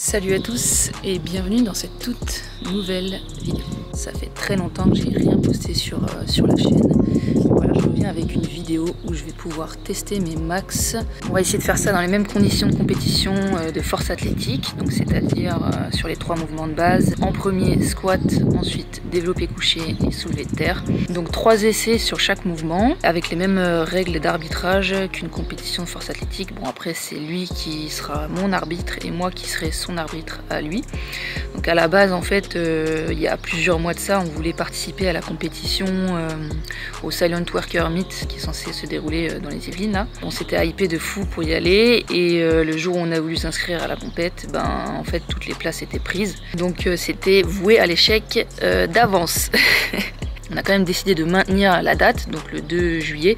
Salut à tous et bienvenue dans cette toute nouvelle vidéo. Ça fait très longtemps que j'ai rien posté sur la chaîne. Voilà, je reviens avec une vidéo où je vais pouvoir tester mes max. On va essayer de faire ça dans les mêmes conditions de compétition de force athlétique, donc c'est-à-dire sur les 3 mouvements de base. En premier, squat, ensuite développé couché et soulevé de terre. Donc 3 essais sur chaque mouvement avec les mêmes règles d'arbitrage qu'une compétition de force athlétique. Bon, après c'est lui qui sera mon arbitre et moi qui serai son arbitre à lui. Donc à la base en fait il y a plusieurs mois de ça, on voulait participer à la compétition au Silent Worker Meet qui est censé se dérouler dans les Yvelines là. On s'était hypé de fou pour y aller et le jour où on a voulu s'inscrire à la compète, en fait toutes les places étaient prises. Donc c'était voué à l'échec d'avance. On a quand même décidé de maintenir la date, donc le 2 juillet,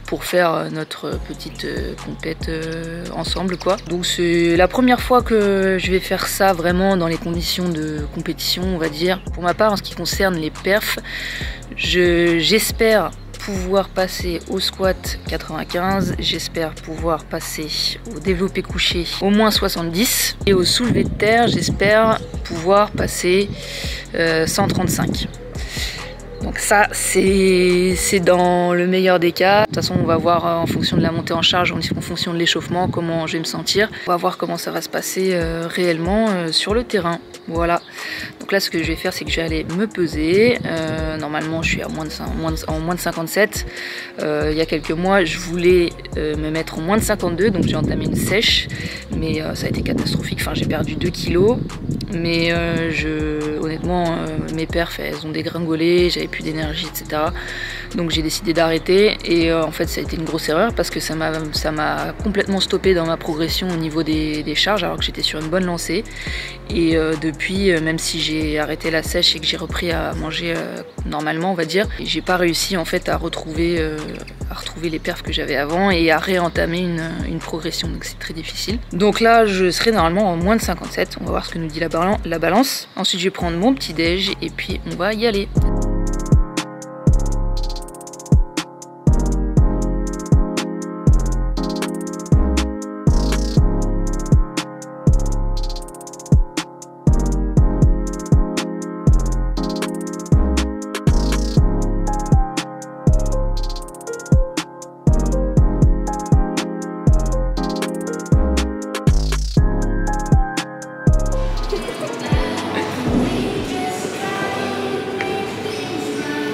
pour faire notre petite compète ensemble, quoi. Donc c'est la première fois que je vais faire ça vraiment dans les conditions de compétition, on va dire. Pour ma part, en ce qui concerne les perfs, j'espère pouvoir passer au squat 95, j'espère pouvoir passer au développé couché au moins 70 et au soulevé de terre, j'espère pouvoir passer 135. Donc ça, c'est dans le meilleur des cas. De toute façon, on va voir en fonction de la montée en charge, en fonction de l'échauffement, comment je vais me sentir. On va voir comment ça va se passer réellement sur le terrain. Voilà. Donc là, ce que je vais faire, c'est que je vais aller me peser. Normalement, je suis à en moins de 57. Il y a quelques mois, je voulais me mettre en moins de 52, donc j'ai entamé une sèche. Mais ça a été catastrophique. Enfin, j'ai perdu 2 kilos. Mais honnêtement, mes perfs, elles ont dégringolé. J'avais plus d'énergie, etc. Donc j'ai décidé d'arrêter et en fait ça a été une grosse erreur parce que ça m'a complètement stoppé dans ma progression au niveau des charges alors que j'étais sur une bonne lancée. Et depuis, même si j'ai arrêté la sèche et que j'ai repris à manger normalement, on va dire, j'ai pas réussi en fait à retrouver les perfs que j'avais avant et à réentamer une progression, donc c'est très difficile. Donc là je serai normalement en moins de 57, on va voir ce que nous dit la balance. Ensuite je vais prendre mon petit déj et puis on va y aller.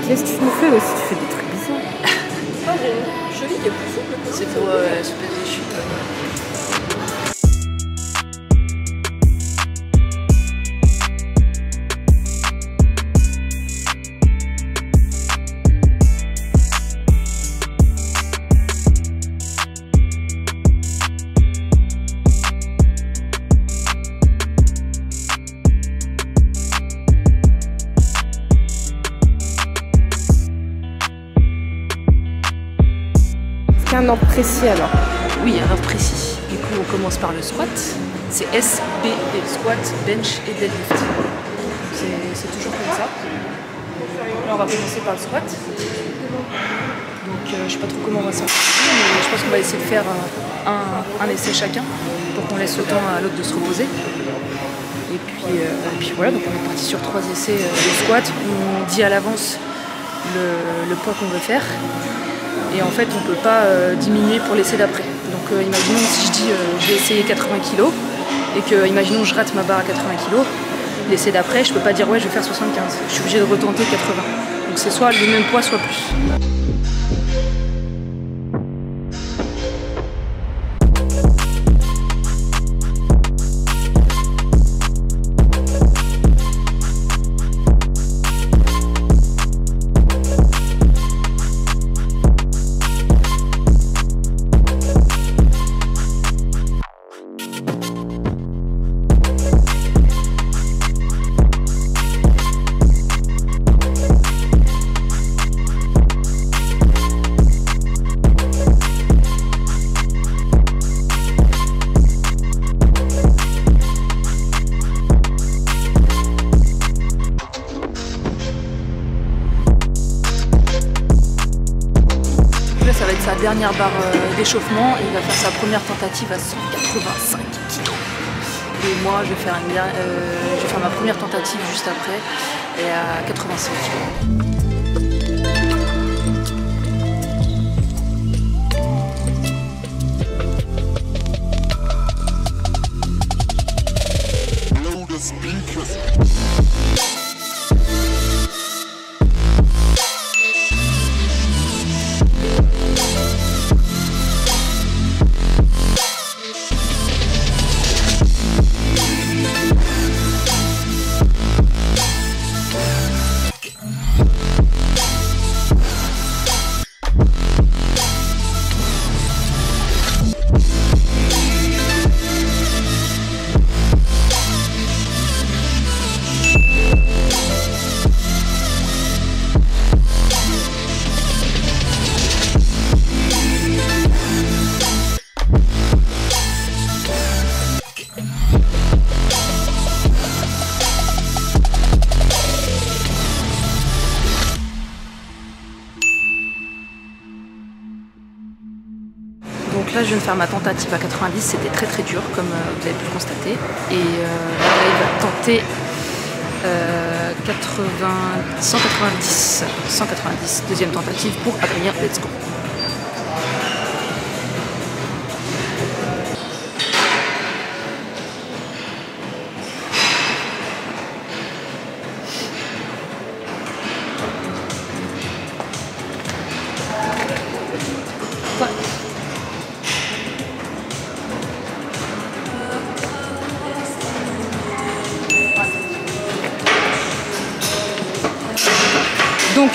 Qu'est-ce que tu me fais aussi? Tu fais des trucs bizarres. Ah, j'ai une cheville qui est plus souple. C'est pour se peser les chevilles. Un ordre précis alors? Oui, un ordre précis. Du coup, on commence par le squat. C'est S, B, et squat, bench et deadlift. C'est toujours comme ça. Là, on va commencer par le squat. Donc, je sais pas trop comment on va s'en sortir, mais je pense qu'on va essayer de faire un essai chacun pour qu'on laisse le temps à l'autre de se reposer. Et puis voilà, donc on est parti sur 3 essais de squat. On dit à l'avance le poids qu'on veut faire. Et en fait, on ne peut pas diminuer pour l'essai d'après. Donc imaginons si je dis je vais essayer 80 kg et que imaginons je rate ma barre à 80 kg, l'essai d'après, je ne peux pas dire ouais je vais faire 75. Je suis obligée de retenter 80. Donc c'est soit le même poids, soit plus. Sa dernière barre d'échauffement et il va faire sa première tentative à 185 kg. Et moi, je vais faire ma première tentative juste après, et à 85. Donc là je viens de faire ma tentative à 90, c'était très dur comme vous avez pu le constater. Et là il va tenter 190, deuxième tentative pour Adrien, let's go. Donc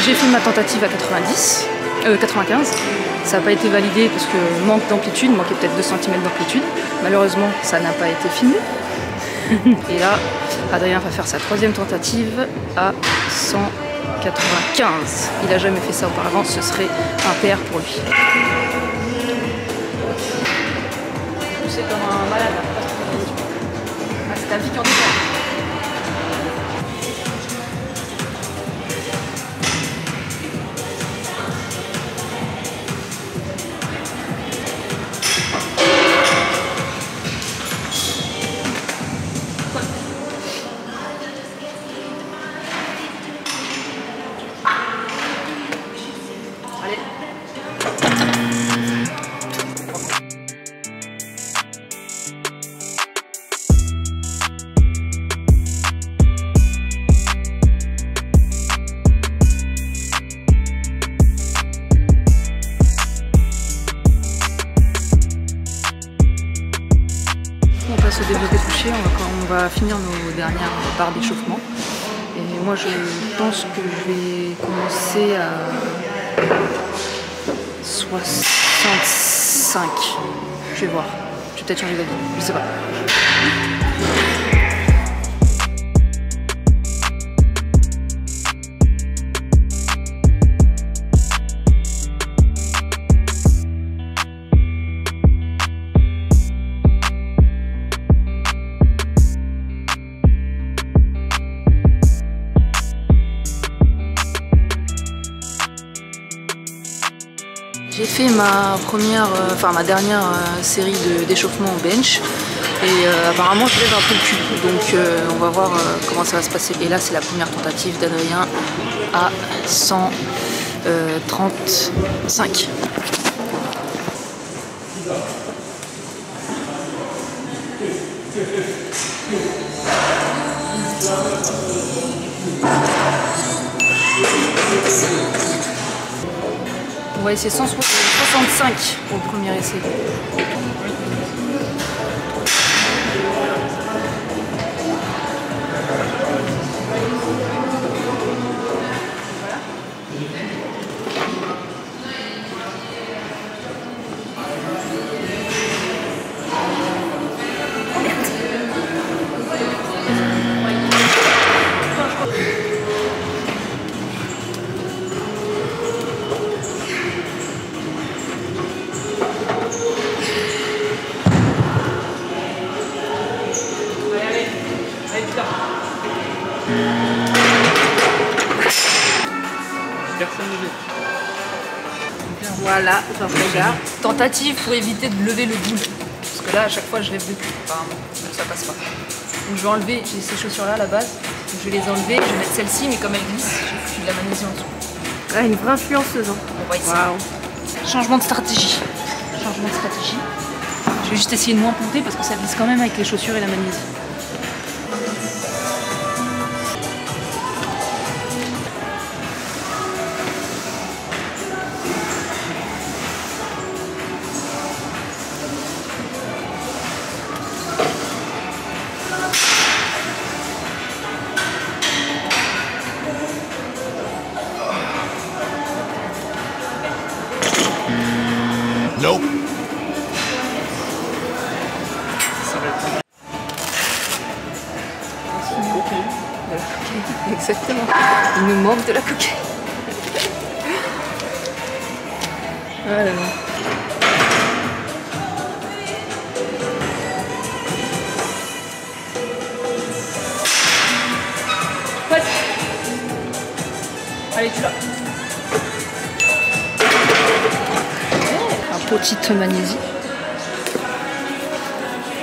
j'ai fait ma tentative à 95, ça n'a pas été validé parce que manque d'amplitude, manquait peut-être 2 cm d'amplitude. Malheureusement ça n'a pas été filmé. Et là Adrien va faire sa troisième tentative à 195. Il n'a jamais fait ça auparavant, ce serait un PR pour lui. C'est comme un malade. Ah, c'est ta vie qui en dépend. Se développer couché, on va finir nos dernières barres d'échauffement. Et moi je pense que je vais commencer à 65. Je vais voir. Je vais peut-être changer d'avis. Je sais pas. J'ai fait ma dernière série d'échauffement au bench et apparemment je lève un peu le cul, donc on va voir comment ça va se passer. Et là c'est la première tentative d'Adrien à 135. On va essayer 165 au premier essai. Voilà, regarde. Tentative pour éviter de lever le boule. Parce parce que là à chaque fois je rêve de cul apparemment, donc ça passe pas. Donc je vais enlever, j'ai ces chaussures là à la base, donc je vais les enlever, je vais mettre celle-ci, mais comme elle glisse, j'ai foutu de la magnésie en dessous. Ah, une vraie influenceuse. Hein. On va essayer. Wow. Changement de stratégie. Changement de stratégie. Je vais juste essayer de moins ponter parce que ça glisse quand même avec les chaussures et la magnésie. Nope. Exactement. Il nous manque de la coquille. Voilà. Ouais. Allez, tu l'as. Un petite magnésie.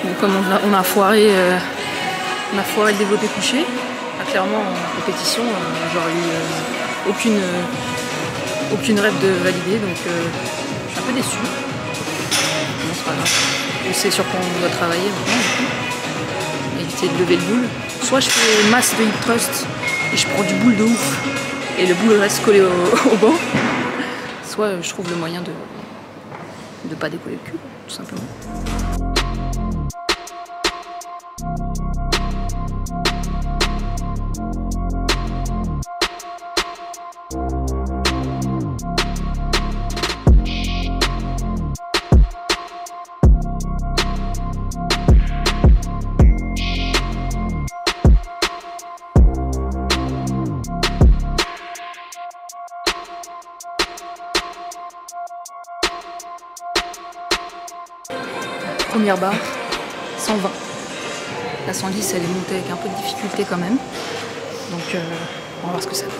Donc, comme on a foiré le développé couché. Clairement en compétition, j'aurais eu aucune rêve de valider, donc je suis un peu déçue. Bon, c'est pas grave. On sait sur quoi on doit travailler maintenant, du coup. Éviter de lever le boule. Soit je fais masse de hip thrust et je prends du boule de ouf et le boule reste collé au banc. Soit je trouve le moyen de pas décoller le cul, tout simplement. Première barre, 120. La 110, elle est montée avec un peu de difficulté quand même. Donc on va voir ce que ça donne.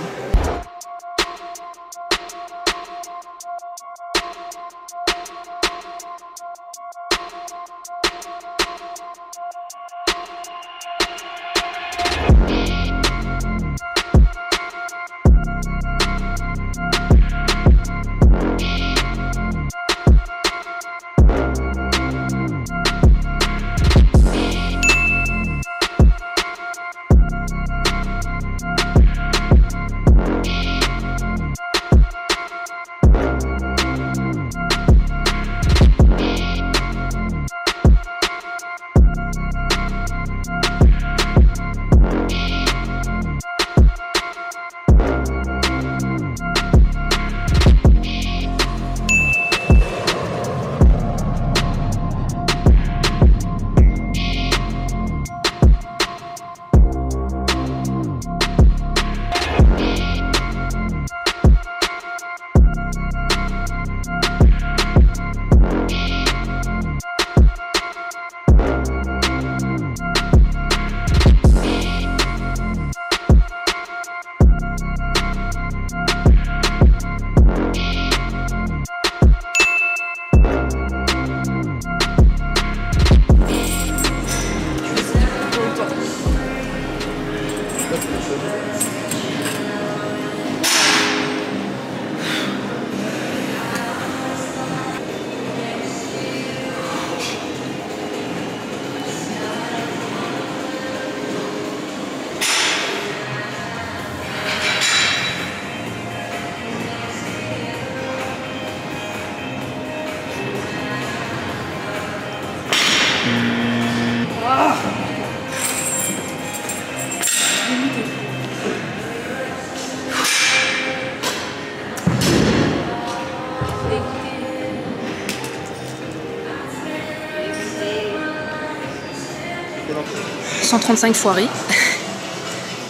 « 135 foiré.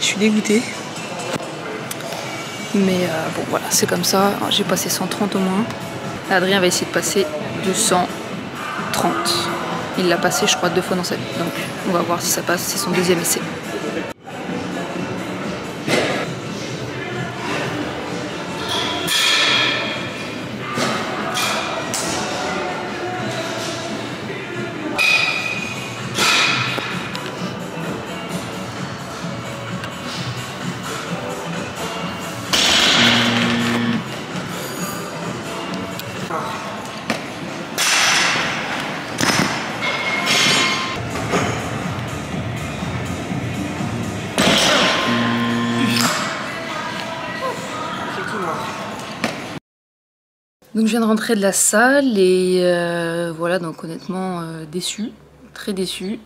Je suis dégoûtée. Mais bon voilà, c'est comme ça. J'ai passé 130 au moins. Adrien va essayer de passer 230. Il l'a passé je crois 2 fois dans sa vie. Donc on va voir si ça passe, c'est son deuxième essai. Donc je viens de rentrer de la salle et voilà, donc honnêtement déçue, très déçue.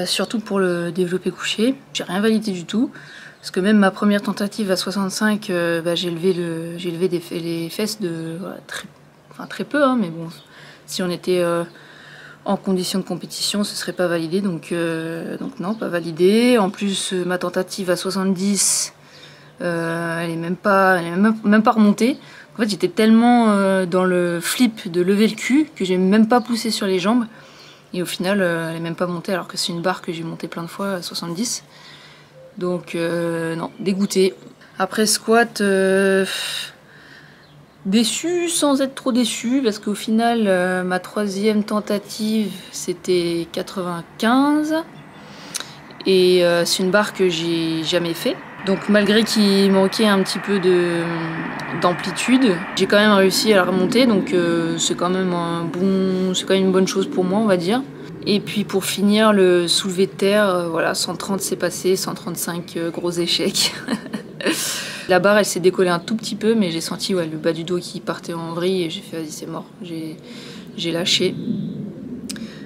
Surtout pour le développé couché, j'ai rien validé du tout. Parce que même ma première tentative à 65, j'ai levé les fesses de voilà, très peu, hein, mais bon, si on était en condition de compétition, ce serait pas validé, donc non, pas validé. En plus, ma tentative à 70, elle est même pas remontée. En fait, j'étais tellement dans le flip de lever le cul que j'ai même pas poussé sur les jambes. Et au final, elle est même pas montée, alors que c'est une barre que j'ai montée plein de fois à 70. Donc non, dégoûté. Après squat, déçu sans être trop déçu, parce qu'au final, ma troisième tentative, c'était 95. Et c'est une barre que j'ai jamais fait. Donc malgré qu'il manquait un petit peu d'amplitude, j'ai quand même réussi à la remonter, donc c'est quand même une bonne chose pour moi, on va dire. Et puis pour finir, le soulevé de terre, voilà, 130 c'est passé, 135 gros échec. La barre elle s'est décollée un tout petit peu, mais j'ai senti le bas du dos qui partait en vrille et j'ai fait vas-y c'est mort, j'ai lâché.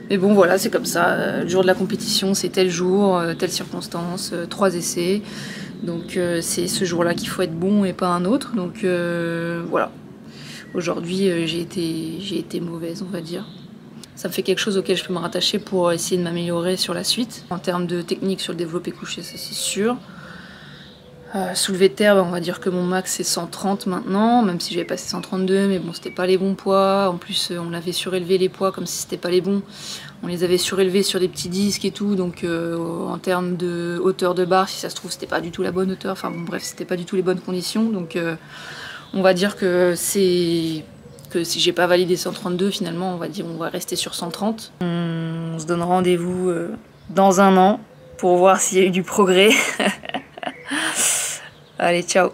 Mais bon voilà, c'est comme ça, le jour de la compétition c'est tel jour, telle circonstance, 3 essais. Donc c'est ce jour-là qu'il faut être bon et pas un autre. Donc voilà, aujourd'hui j'ai été mauvaise, on va dire. Ça me fait quelque chose auquel je peux me rattacher pour essayer de m'améliorer sur la suite. En termes de technique sur le développé couché, ça c'est sûr. Soulevé de terre, on va dire que mon max c'est 130 maintenant, même si j'avais passé 132, mais bon c'était pas les bons poids. En plus on avait surélevé les poids comme si c'était pas les bons. On les avait surélevés sur des petits disques et tout, donc en termes de hauteur de barre, si ça se trouve c'était pas du tout la bonne hauteur. Enfin bon bref, c'était pas du tout les bonnes conditions, donc on va dire que si j'ai pas validé 132, finalement on va rester sur 130. On se donne rendez-vous dans un an pour voir s'il y a eu du progrès. Allez, ciao!